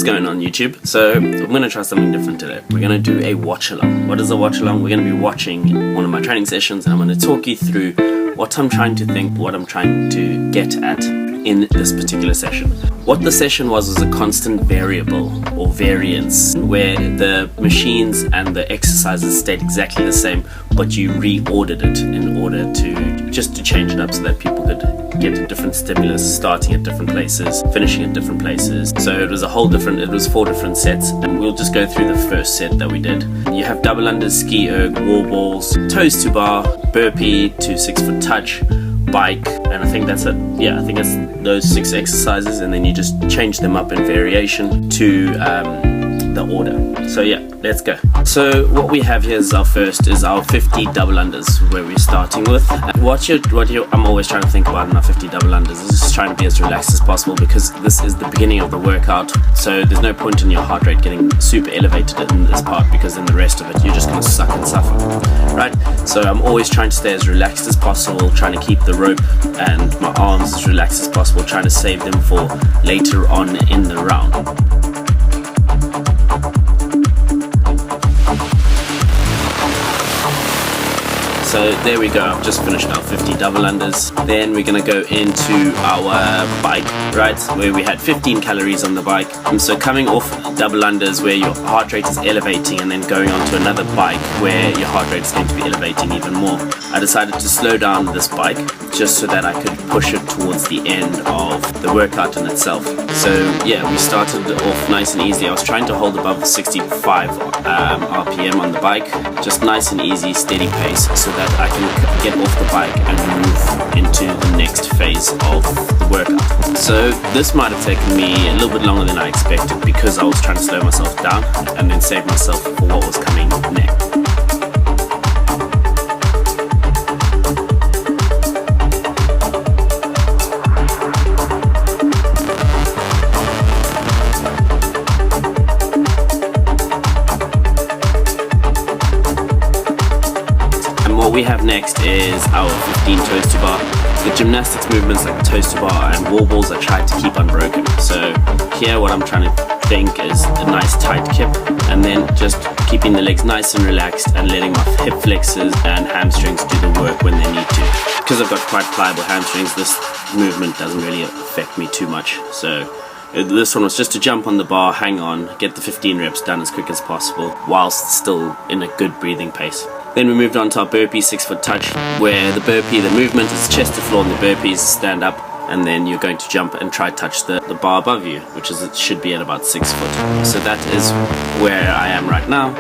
What's going on YouTube? So I'm going to try something different today. We're going to do a watch along. What is a watch along? We're going to be watching one of my training sessions and I'm going to talk you through what I'm trying to think, what I'm trying to get at in this particular session. What the session was a constant variable or variance where the machines and the exercises stayed exactly the same, but you reordered it in order to change it up so that people could get a different stimulus, starting at different places, finishing at different places. So it was 4 different sets, and we'll just go through the first set that we did. You have double unders, ski erg, wall balls, toes to bar, burpee to 6-foot touch, bike, and I think that's it. Yeah, I think it's those 6 exercises, and then you just change them up in variation to the order. So yeah, let's go. So what we have here is our 50 double unders, where we're starting with. I'm always trying to think about in our 50 double unders is just trying to be as relaxed as possible, because this is the beginning of the workout, so there's no point in your heart rate getting super elevated in this part, because in the rest of it you're just going to suck and suffer, right? So I'm always trying to stay as relaxed as possible, trying to keep the rope and my arms as relaxed as possible, trying to save them for later on in the round. So there we go, I've just finished our 50 double unders. Then we're going to go into our bike, right, where we had 15 calories on the bike. And so coming off double unders where your heart rate is elevating, and then going on to another bike where your heart rate is going to be elevating even more, I decided to slow down this bike just so that I could push it towards the end of the workout in itself. So yeah, we started off nice and easy. I was trying to hold above 65 RPM on the bike, just nice and easy, steady pace, so that I can get off the bike and move into the next phase of the workout. So this might have taken me a little bit longer than I expected, because I was trying to slow myself down and then save myself for what was coming next. What we have next is our 15 toes to bar. The gymnastics movements like toes to bar and wall balls I tried to keep unbroken. So here what I'm trying to think is a nice tight kip, and then just keeping the legs nice and relaxed and letting my hip flexors and hamstrings do the work when they need to. Because I've got quite pliable hamstrings, this movement doesn't really affect me too much. So this one was just to jump on the bar, hang on, get the 15 reps done as quick as possible whilst still in a good breathing pace. Then we moved on to our burpee 6-foot touch, where the burpee, the movement is chest to floor, and the burpees stand up, and then you're going to jump and try touch the bar above you, which is, it should be at about 6 foot. So that is where I am right now.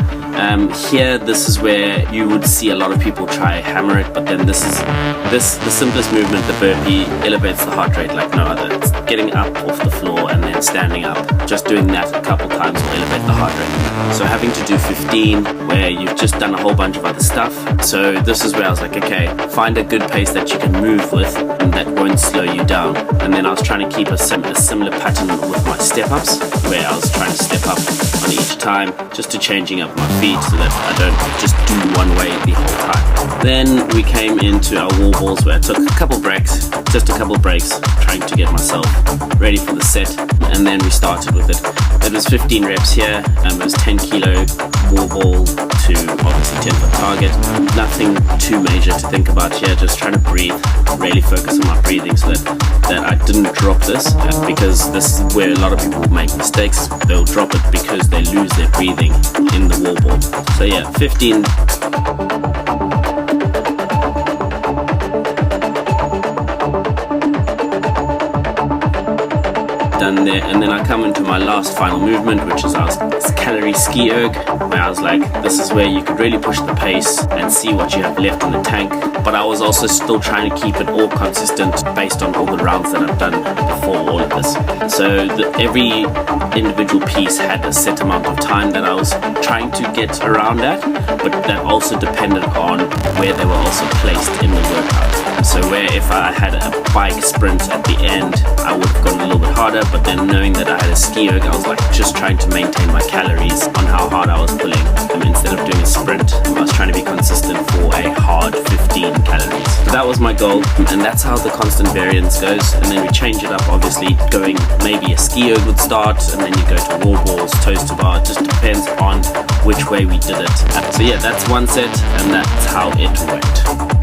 Here, this is where you would see a lot of people try hammer it, but then the simplest movement, the burpee, elevates the heart rate like no other. It's getting up off the floor and then standing up. Just doing that a couple times will elevate the heart rate. So having to do 15 where you've just done a whole bunch of other stuff. So this is where I was like, okay, find a good pace that you can move with and that won't slow you down. And then I was trying to keep a similar pattern with my step-ups, where I was trying to step up on each time, just to changing up my feet so that I don't just do one way the whole time. Then we came into our wall balls, where I took a couple breaks, trying to get myself ready for the set, and then we started with it. It was 15 reps here, and it was 10 kilo wall ball to obviously 10 foot target. Nothing too major to think about here, just trying to breathe, really focus on my breathing so that I didn't drop this, because this is where a lot of people make mistakes. They'll drop it because they lose their breathing in the wall ball. So yeah, 15. Done there, and then I come into my last final movement, which is our calorie ski erg, where I was like, this is where you could really push the pace and see what you have left in the tank, but I was also still trying to keep it all consistent based on all the rounds that I've done before all of this. So every individual piece had a set amount of time that I was trying to get around at, but that also depended on where they were also placed in the workout. So where if I had a bike sprint at the end, I would have gone a little bit harder, but then knowing that I had a ski erg, I was like just trying to maintain my calories on how hard I was pulling. Instead of doing a sprint, I was trying to be consistent for a hard 15 calories. So that was my goal, and that's how the constant variance goes. And then we change it up, obviously going maybe a ski erg would start, and then you go to wall balls, toes to bar. It just depends on which way we did it. So yeah, that's one set, and that's how it went.